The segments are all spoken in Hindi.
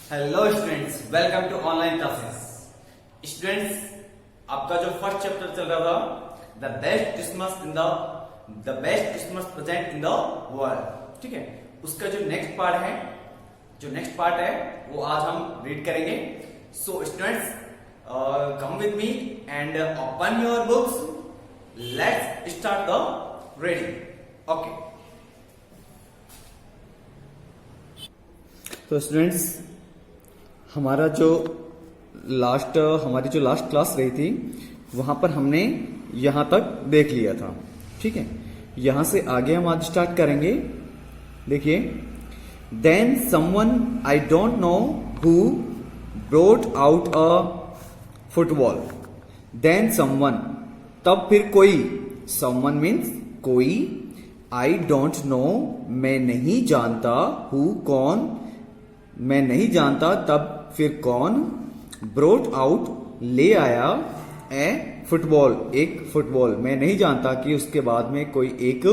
Hello students, welcome to online classes. Students, आपका जो फर्स्ट चैप्टर चल रहा था the best Christmas present in the world, ठीक है, उसका जो नेक्स्ट पार्ट है वो आज हम रीड करेंगे। So students, come with me and open your books, let's start the reading. Okay, तो स्टूडेंट्स, हमारी जो लास्ट क्लास रही थी वहां पर हमने यहां तक देख लिया था, ठीक है। यहां से आगे हम आज स्टार्ट करेंगे। देखिए, then someone I don't know who brought out a football. Then someone, तब फिर कोई, समवन मीन्स कोई, आई डोंट नो मैं नहीं जानता, हु कौन, मैं नहीं जानता, तब फिर कौन, ब्रोट आउट ले आया, ए फुटबॉल एक फुटबॉल, मैं नहीं जानता कि उसके बाद में कोई एक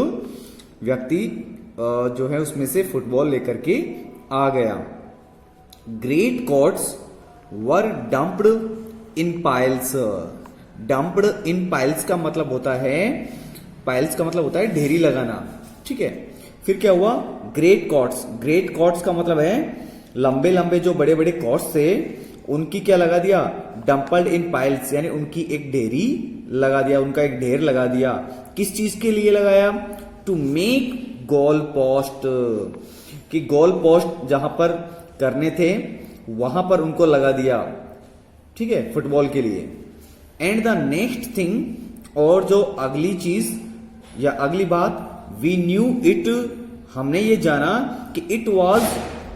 व्यक्ति जो है उसमें से फुटबॉल लेकर के आ गया। ग्रेट कॉर्ड्स वर डंप्ड इन पाइल्स। डंप्ड इन पाइल्स का मतलब होता है ढेरी लगाना, ठीक है। फिर क्या हुआ, ग्रेट कॉर्ड्स का मतलब है लंबे लंबे जो बड़े बड़े कॉर्ड्स थे उनकी क्या लगा दिया, डंपल्ड इन पाइल्स, यानी उनकी एक ढेरी लगा दिया, उनका एक ढेर लगा दिया। किस चीज के लिए लगाया, टू मेक गोल पोस्ट, कि गोल पोस्ट जहां पर करने थे वहां पर उनको लगा दिया, ठीक है, फुटबॉल के लिए। एंड द नेक्स्ट थिंग, और जो अगली चीज या अगली बात, वी न्यू इट, हमने ये जाना कि it was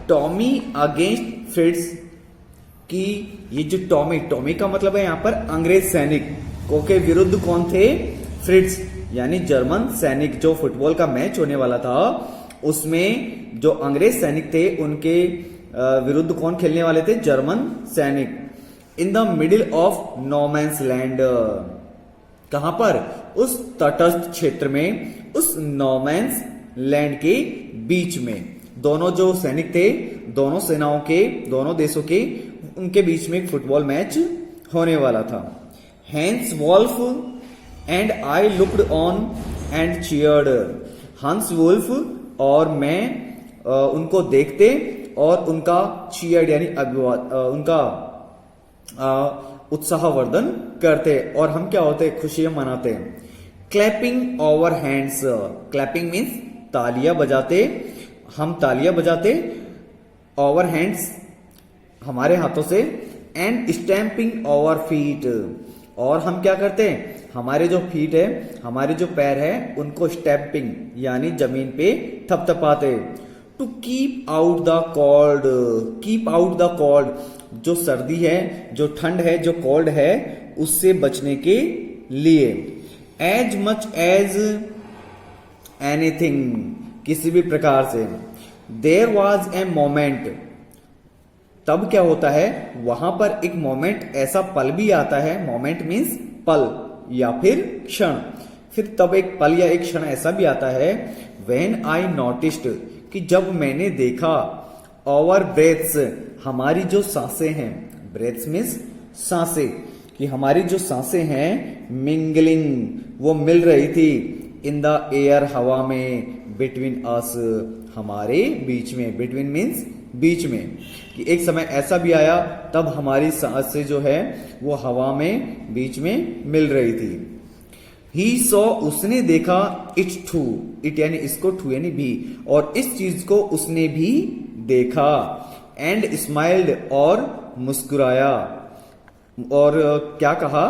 Tommy against Fritz, कि ये जो टॉमी का मतलब है यहां पर अंग्रेज सैनिक के विरुद्ध कौन थे, फ्रिट्ज, यानी जर्मन सैनिक। जो फुटबॉल का मैच होने वाला था उसमें जो अंग्रेज सैनिक थे उनके विरुद्ध कौन खेलने वाले थे, जर्मन सैनिक। In the middle of no man's land, कहां पर, उस तटस्थ क्षेत्र में, उस नो मैंस लैंड के बीच में। दोनों जो सैनिक थे, दोनों सेनाओं के, दोनों देशों के, उनके बीच में एक फुटबॉल मैच होने वाला था। Hans Wolf and I looked on and cheered. Hans Wolf और मैं उनको देखते और उनका चीयर्ड यानी उनका उत्साहवर्धन करते, और हम क्या होते, खुशियां मनाते। Clapping over hands, clapping means तालियां बजाते, हम तालियां बजाते, ओवर हैंड्स हमारे हाथों से, एंड स्टैंपिंग ओवर फीट, और हम क्या करते हैं, हमारे जो फीट है, हमारे जो पैर है, उनको स्टैंपिंग यानी जमीन पे थपथपाते। To keep out the cold, keep out the cold, जो सर्दी है, जो ठंड है, जो कोल्ड है, उससे बचने के लिए। एज मच एज एनीथिंग, किसी भी प्रकार से। देयर वॉज ए मोमेंट, तब क्या होता है, वहां पर एक मोमेंट, ऐसा पल भी आता है, मोमेंट मीन्स पल या फिर क्षण, फिर तब एक पल या एक क्षण ऐसा भी आता है, व्हेन आई नोटिस्ड, कि जब मैंने देखा, ओवर ब्रेथ्स, हमारी जो सांसें हैं, ब्रेथ्स मीन्स सांसें, कि हमारी जो सांसें हैं, मिंगलिंग, वो मिल रही थी, इन द एयर, हवा में, बिटवीन अस, हमारे बीच में, बिटवीन मीन्स बीच में, कि एक समय ऐसा भी आया तब हमारी सांसें जो है वो हवा में, बीच में मिल रही थी। ही सॉ, उसने देखा, इट टू, इट यानी इसको, टू यानी भी, और इस चीज को उसने भी देखा। एंड स्माइल्ड, और मुस्कुराया, और क्या कहा,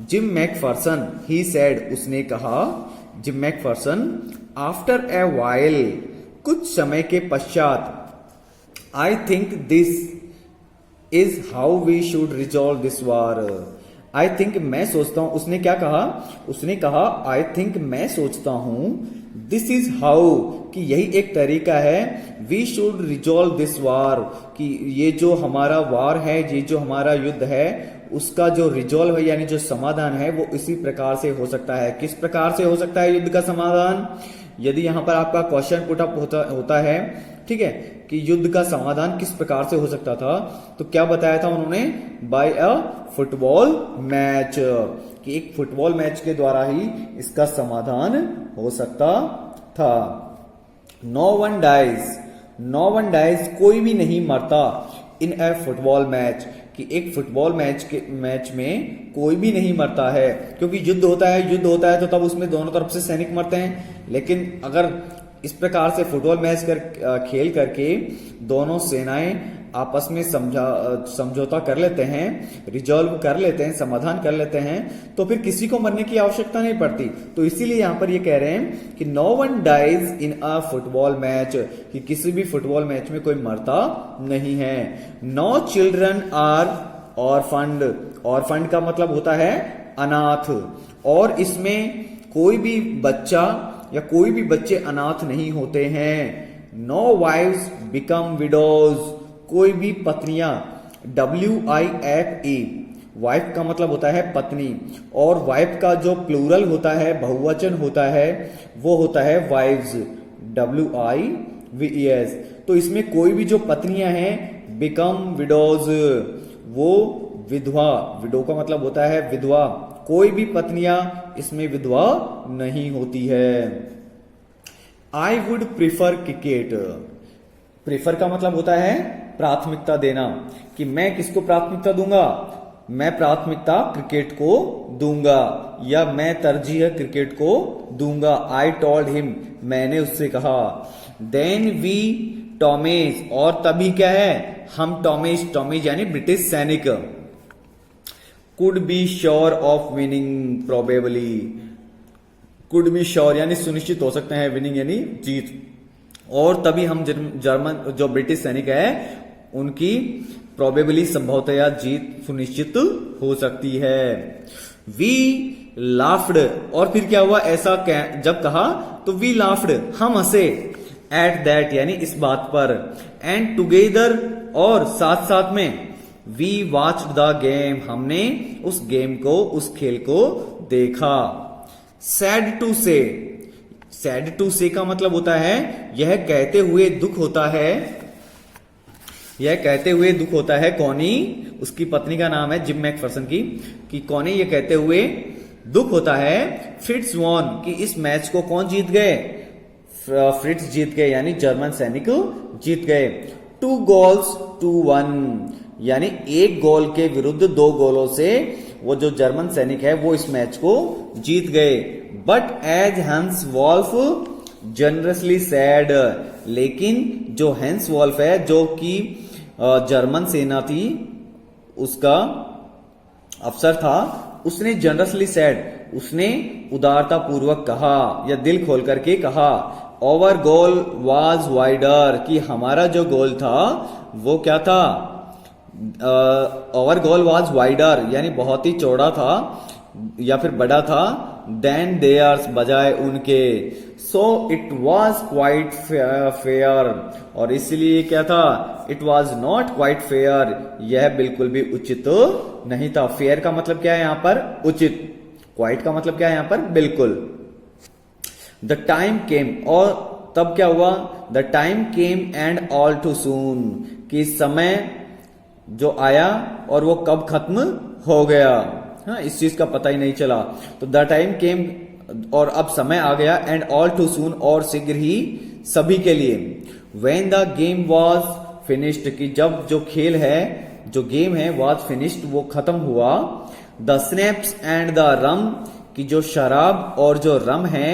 जिम मैकफर्सन, ही सेड, उसने कहा, Jim McPherson, after a while, कुछ समय के पश्चात, I think this is how we should resolve this war. I think, मैं सोचता हूं, उसने क्या कहा, उसने कहा, आई थिंक, मैं सोचता हूं, दिस इज हाउ, कि यही एक तरीका है, we should resolve this war, कि ये जो हमारा वार है, ये जो हमारा युद्ध है, उसका जो रिजॉल्व है यानी जो समाधान है वो इसी प्रकार से हो सकता है। किस प्रकार से हो सकता है युद्ध का समाधान, यदि यहां पर आपका क्वेश्चन पुट अप होता है ठीक है, कि युद्ध का समाधान किस प्रकार से हो सकता था, तो क्या बताया था उन्होंने, बाय अ फुटबॉल मैच, कि एक फुटबॉल मैच के द्वारा ही इसका समाधान हो सकता था। नो वन डाइज, कोई भी नहीं मरता, इन ए फुटबॉल मैच, कि एक फुटबॉल मैच में कोई भी नहीं मरता है, क्योंकि युद्ध होता है तो तब उसमें दोनों तरफ से सैनिक मरते हैं। लेकिन अगर इस प्रकार से फुटबॉल मैच खेल करके दोनों सेनाएं आपस में समझौता कर लेते हैं, रिजॉल्व कर लेते हैं, समाधान कर लेते हैं, तो फिर किसी को मरने की आवश्यकता नहीं पड़ती। तो इसीलिए यहां पर ये कह रहे हैं कि no one dies in a football match, कि किसी भी फुटबॉल मैच में कोई मरता नहीं है। नो चिल्ड्रन आर ऑरफंड का मतलब होता है अनाथ, और इसमें कोई भी बच्चा या कोई भी बच्चे अनाथ नहीं होते हैं। नो वाइव्स बिकम विडोज, कोई भी पत्नियां, WIFE, वाइफ का मतलब होता है पत्नी, और वाइफ का जो प्लूरल होता है, बहुवचन होता है, वो होता है वाइव्स, WIVES। तो इसमें कोई भी जो पत्नियां हैं, बिकम विडोज, वो विधवा, विडो का मतलब होता है विधवा, कोई भी पत्नियां इसमें विधवा नहीं होती है। I would prefer cricket, prefer का मतलब होता है प्राथमिकता देना, कि मैं किसको प्राथमिकता दूंगा, मैं प्राथमिकता क्रिकेट को दूंगा, या मैं तरजीह क्रिकेट को दूंगा। आई टोल्ड हिम, मैंने उससे कहा। देन वी टॉमेज, और तभी क्या है, हम टॉमेज यानी ब्रिटिश सैनिक, could be sure of winning probably, could be sure यानी सुनिश्चित हो सकते हैं, विनिंग यानी जीत, और तभी हम जर्मन जो ब्रिटिश सैनिक है उनकी प्रोबेबली संभवतया जीत सुनिश्चित हो सकती है। वी लाफ्ड, और फिर क्या हुआ, ऐसा जब कहा तो वी लाफ्ड, हम हंसे, एट दैट यानी इस बात पर, एंड टुगेदर, और साथ साथ में, वी वॉच्ड द गेम, हमने उस गेम को, उस खेल को देखा। सैड टू से का मतलब होता है यह कहते हुए दुख होता है, यह कहते हुए दुख होता है। कॉनी, उसकी पत्नी का नाम है जिम मैकफर्सन की, कि कॉनी ये कहते हुए दुख होता है। फ्रिट्ज वॉन, कि इस मैच को कौन जीत गए, फ्रिट्ज जीत गए, यानी जर्मन सैनिक जीत गए। 2 goals to 1, यानी 1 गोल के विरुद्ध 2 गोलों से वो जो जर्मन सैनिक है वो इस मैच को जीत गए। But as Hans Wolf generously said, लेकिन जो हैंस वॉल्फ है, जो कि जर्मन सेना थी, उसका अफसर था, उसने जनरसली सैड, उसने उदारता पूर्वक कहा या दिल खोल करके कहा, ओवर गोल वाज वाइडर, कि हमारा जो गोल था वो क्या था, ओवर गोल वाज वाइडर यानी बहुत ही चौड़ा था या फिर बड़ा था, देन देयर्स बजाय उनके, so it was quite fair, और इसलिए क्या था, it was not quite fair, यह बिल्कुल भी उचित नहीं था। फेयर का मतलब क्या है यहां पर, उचित, क्वाइट का मतलब क्या है यहां पर, बिल्कुल। द टाइम केम, और तब क्या हुआ, the time came and all too soon, कि समय जो आया और वो कब खत्म हो गया, हाँ, इस चीज का पता ही नहीं चला। तो द टाइम केम, और अब समय आ गया, एंड ऑल टू सून, और शीघ्र ही सभी के लिए। When the game was finished, कि जब जो खेल है, जो गेम है, वॉज फिनिश्ड, वो खत्म हुआ। द स्नैप्स एंड द रम, कि जो शराब और जो रम है,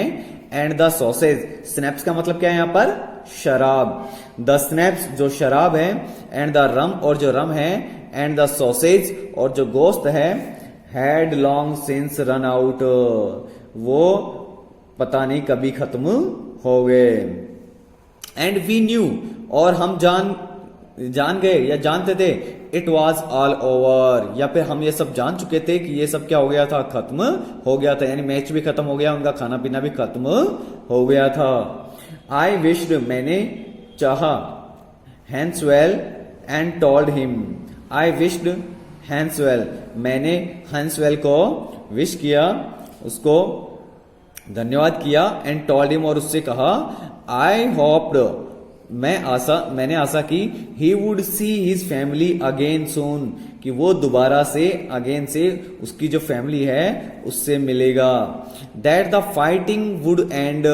एंड द सॉसेज, स्नैप्स का मतलब क्या है यहां पर, शराब, द स्नैप्स जो शराब है, एंड द रम और जो रम है, एंड द सॉसेज और जो गोश्त है, had long since run out, वो पता नहीं कभी खत्म हो गए। एंड वी न्यू, और हम जान गए या जानते थे, इट वॉज ऑल ओवर, या फिर हम ये सब जान चुके थे कि ये सब क्या हो गया था, खत्म हो गया था, यानी मैच भी खत्म हो गया, उनका खाना पीना भी खत्म हो गया था। आई विश्ड, मैंने चाहा, Hanswell and told him, I wished Hanswell, मैंने हैंसवेल को विश किया, उसको धन्यवाद किया, एंड टोल्ड हिम, और उससे कहा, आई होप्ड, मैंने आशा की he would see his family again सून, कि वो दोबारा से अगेन से उसकी जो फैमिली है उससे मिलेगा। That the fighting would and,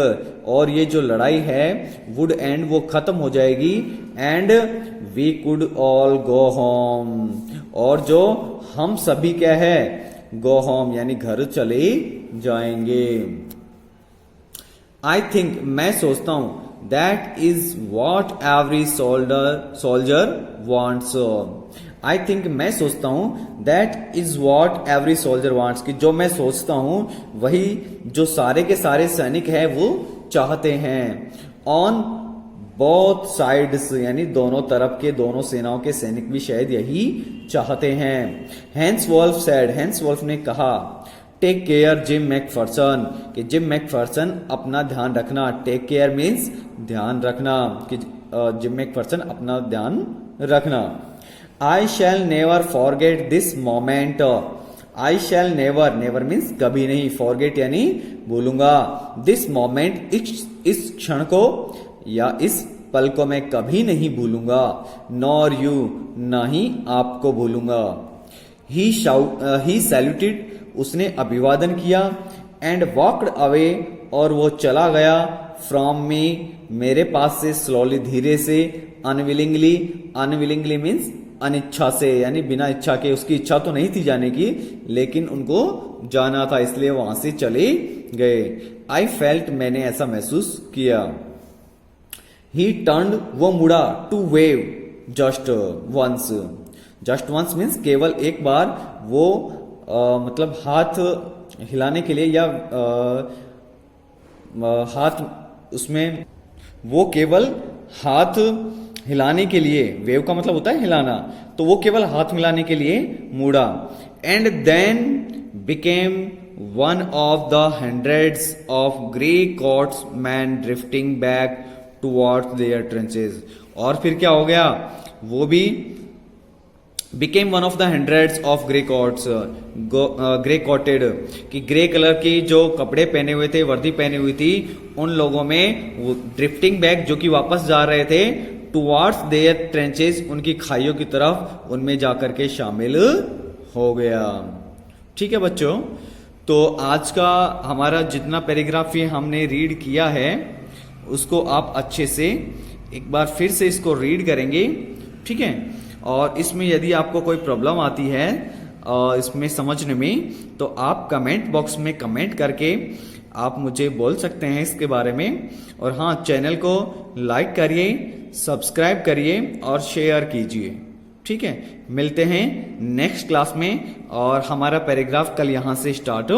और ये जो लड़ाई है वुड एंड वो खत्म हो जाएगी। And we could all go home, और जो हम सभी क्या है गो होम यानी घर चले जाएंगे। आई थिंक मैं सोचता हूं that is what every soldier wants. I think मैं सोचता हूं that is what every soldier wants, कि जो मैं सोचता हूं वही जो सारे के सारे सैनिक हैं वो चाहते हैं। ऑन बोथ साइड्स यानी दोनों तरफ के दोनों सेनाओं के सैनिक भी शायद यही चाहते हैं। Hans Wolf said, Hans Wolf ने कहा टेक केयर जिम मैकफर्सन, कि जिम मैकफर्सन अपना ध्यान रखना। टेक केयर मीन्स ध्यान रखना, कि जिम मैकफर्सन अपना ध्यान रखना। I shall never forget this moment, I shall never, never means कभी नहीं, फॉरगेट यानी भूलूंगा, दिस मोमेंट इस क्षण को या इस पल को मैं कभी नहीं भूलूंगा। नॉर यू, ना ही आपको भूलूंगा। ही सैल्यूटेड, उसने अभिवादन किया। एंड वॉकड अवे, और वो चला गया। फ्रॉम मी, मेरे पास से। स्लोली, धीरे से। अनविलिंगली, अनविलिंगली मीन्स अनिच्छा से यानी बिना इच्छा के, उसकी इच्छा तो नहीं थी जाने की लेकिन उनको जाना था इसलिए वहां से चले गए। आई फेल्ट, मैंने ऐसा महसूस किया। ही टर्न्ड, वो मुड़ा। To wave, just once, just once means केवल एक बार। वो मतलब हाथ हिलाने के लिए या हाथ उसमें वो केवल हाथ हिलाने के लिए, वेव का मतलब होता है हिलाना, तो वो केवल हाथ मिलाने के लिए मुड़ा। And then became one of the hundreds of grey coats man drifting back towards their trenches, और फिर क्या हो गया, वो भी became one of the hundreds of grey coats, grey coated, कि ग्रे कलर की जो कपड़े पहने हुए थे, वर्दी पहनी हुई थी, उन लोगों में वो ड्रिफ्टिंग बैक जो कि वापस जा रहे थे, टुवर्ड्स देयर ट्रेंचेस, उनकी खाइयों की तरफ, उनमें जाकर के शामिल हो गया। ठीक है बच्चों, तो आज का हमारा जितना पैराग्राफ ये हमने रीड किया है उसको आप अच्छे से एक बार फिर से इसको रीड करेंगे। ठीक है, और इसमें यदि आपको कोई प्रॉब्लम आती है इसमें समझने में, तो आप कमेंट बॉक्स में कमेंट करके आप मुझे बोल सकते हैं इसके बारे में। और हाँ, चैनल को लाइक करिए, सब्सक्राइब करिए और शेयर कीजिए। ठीक है, मिलते हैं नेक्स्ट क्लास में और हमारा पैराग्राफ कल यहां से स्टार्ट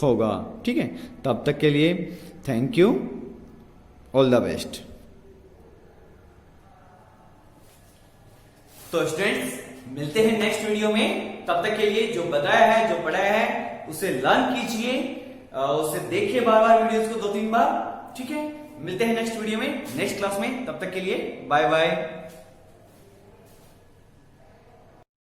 होगा। ठीक है, तब तक के लिए thank you, all the best. तो स्टूडेंट्स, मिलते हैं नेक्स्ट वीडियो में। तब तक के लिए जो बताया है, जो पढ़ाया है, उसे लर्न कीजिए, उसे देखिए बार बार वीडियोस को 2-3 बार। ठीक है, मिलते हैं नेक्स्ट वीडियो में, नेक्स्ट क्लास में। तब तक के लिए बाय बाय।